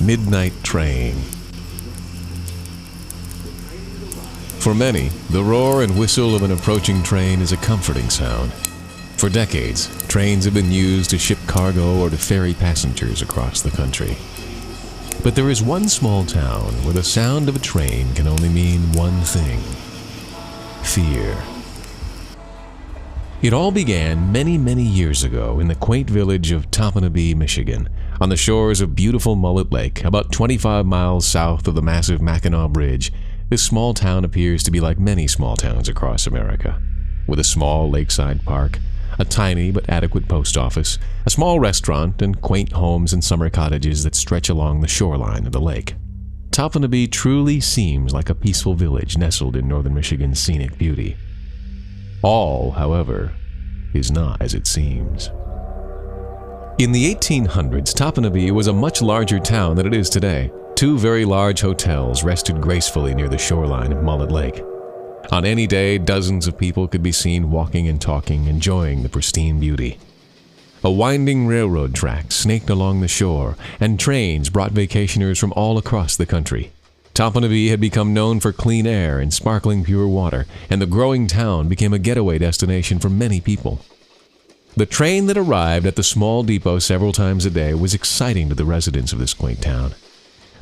midnight train. For many, the roar and whistle of an approaching train is a comforting sound. For decades, trains have been used to ship cargo or to ferry passengers across the country. But there is one small town where the sound of a train can only mean one thing: fear. It all began many, many years ago in the quaint village of Topinabee, Michigan, on the shores of beautiful Mullet Lake, about 25 miles south of the massive Mackinac Bridge. This small town appears to be like many small towns across America, with a small lakeside park, a tiny but adequate post office, a small restaurant, and quaint homes and summer cottages that stretch along the shoreline of the lake. Topinabee truly seems like a peaceful village nestled in northern Michigan's scenic beauty. All, however, is not as it seems. In the 1800s, Topinabee was a much larger town than it is today. Two very large hotels rested gracefully near the shoreline of Mullet Lake. On any day, dozens of people could be seen walking and talking, enjoying the pristine beauty. A winding railroad track snaked along the shore, and trains brought vacationers from all across the country. Topinabee had become known for clean air and sparkling pure water, and the growing town became a getaway destination for many people. The train that arrived at the small depot several times a day was exciting to the residents of this quaint town.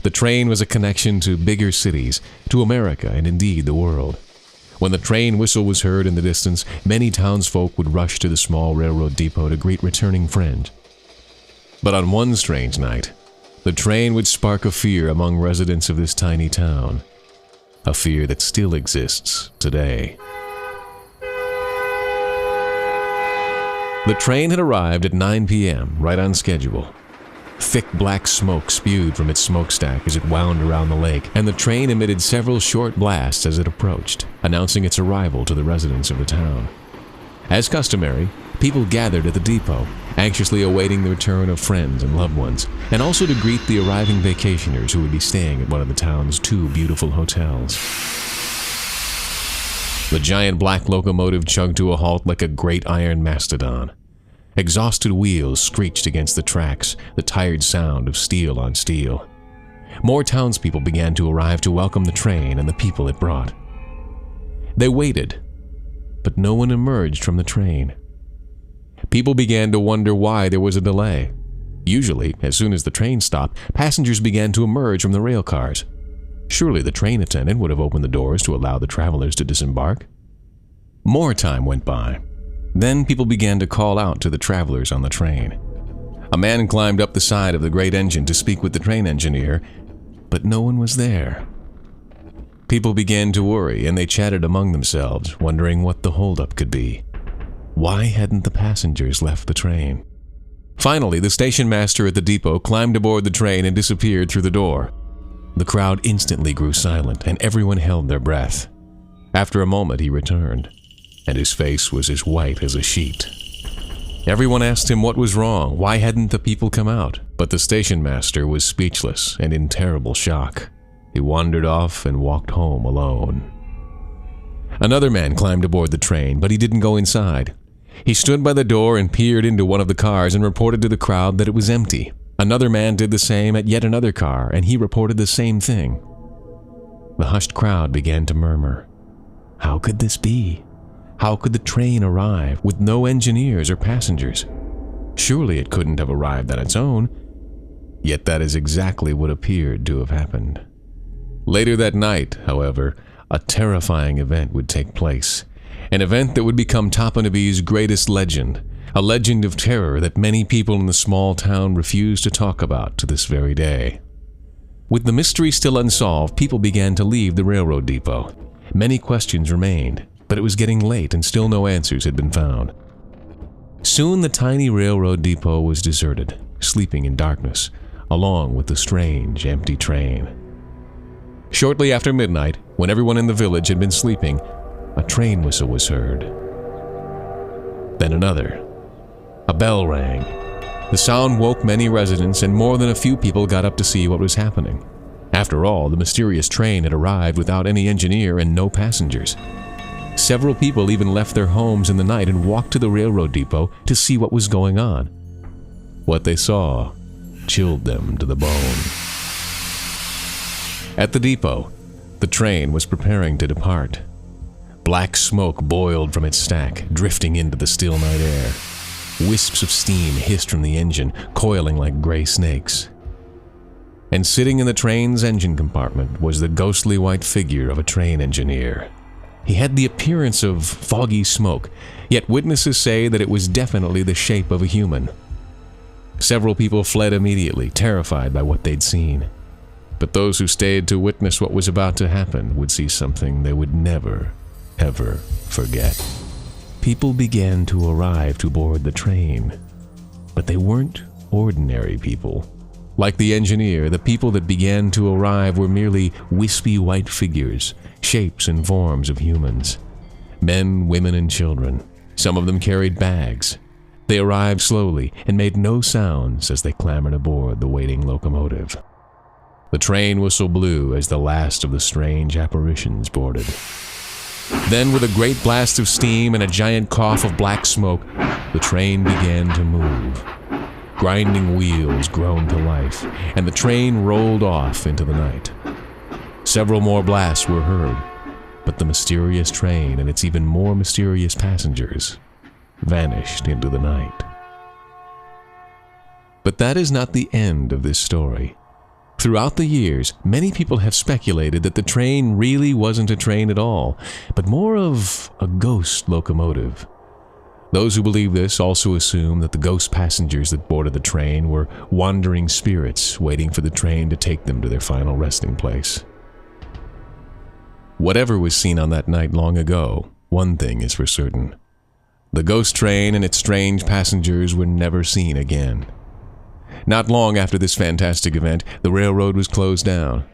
The train was a connection to bigger cities, to America, and indeed the world. When the train whistle was heard in the distance, many townsfolk would rush to the small railroad depot to greet returning friends. But on one strange night, the train would spark a fear among residents of this tiny town, a fear that still exists today. The train had arrived at 9 p.m., right on schedule. Thick black smoke spewed from its smokestack as it wound around the lake, and the train emitted several short blasts as it approached, announcing its arrival to the residents of the town. As customary, people gathered at the depot, anxiously awaiting the return of friends and loved ones, and also to greet the arriving vacationers who would be staying at one of the town's two beautiful hotels. The giant black locomotive chugged to a halt like a great iron mastodon. Exhausted wheels screeched against the tracks, the tired sound of steel on steel. More townspeople began to arrive to welcome the train and the people it brought. They waited, but no one emerged from the train. People began to wonder why there was a delay. Usually, as soon as the train stopped, passengers began to emerge from the rail cars. Surely the train attendant would have opened the doors to allow the travelers to disembark. More time went by. Then people began to call out to the travelers on the train. A man climbed up the side of the great engine to speak with the train engineer, but no one was there. People began to worry, and they chatted among themselves, wondering what the holdup could be. Why hadn't the passengers left the train? Finally, the station master at the depot climbed aboard the train and disappeared through the door. The crowd instantly grew silent, and everyone held their breath. After a moment, he returned, and his face was as white as a sheet. Everyone asked him what was wrong, why hadn't the people come out? But the station master was speechless and in terrible shock. He wandered off and walked home alone. Another man climbed aboard the train, but he didn't go inside. He stood by the door and peered into one of the cars and reported to the crowd that it was empty. Another man did the same at yet another car, and he reported the same thing. The hushed crowd began to murmur. How could this be? How could the train arrive with no engineers or passengers? Surely it couldn't have arrived on its own. Yet that is exactly what appeared to have happened. Later that night, however, a terrifying event would take place. An event that would become Topinabee's greatest legend. A legend of terror that many people in the small town refuse to talk about to this very day. With the mystery still unsolved, people began to leave the railroad depot. Many questions remained, but it was getting late and still no answers had been found. Soon the tiny railroad depot was deserted, sleeping in darkness, along with the strange, empty train. Shortly after midnight, when everyone in the village had been sleeping, a train whistle was heard. Then another. A bell rang. The sound woke many residents, and more than a few people got up to see what was happening. After all, the mysterious train had arrived without any engineer and no passengers. Several people even left their homes in the night and walked to the railroad depot to see what was going on. What they saw chilled them to the bone. At the depot, the train was preparing to depart. Black smoke boiled from its stack, drifting into the still night air. Wisps of steam hissed from the engine, coiling like gray snakes. And sitting in the train's engine compartment was the ghostly white figure of a train engineer. He had the appearance of foggy smoke, yet witnesses say that it was definitely the shape of a human. Several people fled immediately, terrified by what they'd seen. But those who stayed to witness what was about to happen would see something they would never, ever forget. People began to arrive to board the train, but they weren't ordinary people. Like the engineer, the people that began to arrive were merely wispy white figures, shapes and forms of humans. Men, women, and children. Some of them carried bags. They arrived slowly and made no sounds as they clambered aboard the waiting locomotive. The train whistle blew as the last of the strange apparitions boarded. Then, with a great blast of steam and a giant cough of black smoke, the train began to move. Grinding wheels groaned to life, and the train rolled off into the night. Several more blasts were heard, but the mysterious train and its even more mysterious passengers vanished into the night. But that is not the end of this story. Throughout the years, many people have speculated that the train really wasn't a train at all, but more of a ghost locomotive. Those who believe this also assume that the ghost passengers that boarded the train were wandering spirits waiting for the train to take them to their final resting place. Whatever was seen on that night long ago, one thing is for certain. The ghost train and its strange passengers were never seen again. Not long after this fantastic event, the railroad was closed down.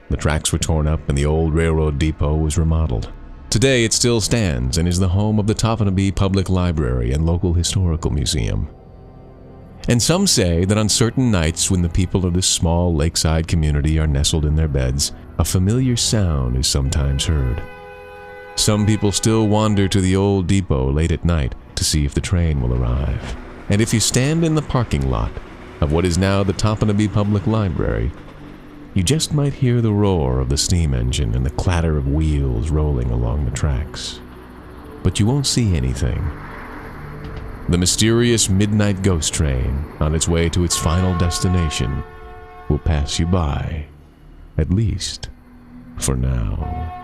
The tracks were torn up and the old railroad depot was remodeled. Today it still stands and is the home of the Topinabee Public Library and local historical museum. And some say that on certain nights when the people of this small lakeside community are nestled in their beds, a familiar sound is sometimes heard. Some people still wander to the old depot late at night to see if the train will arrive. And if you stand in the parking lot of what is now the Topinabee Public Library, you just might hear the roar of the steam engine and the clatter of wheels rolling along the tracks. But you won't see anything. The mysterious midnight ghost train, on its way to its final destination, will pass you by, at least for now.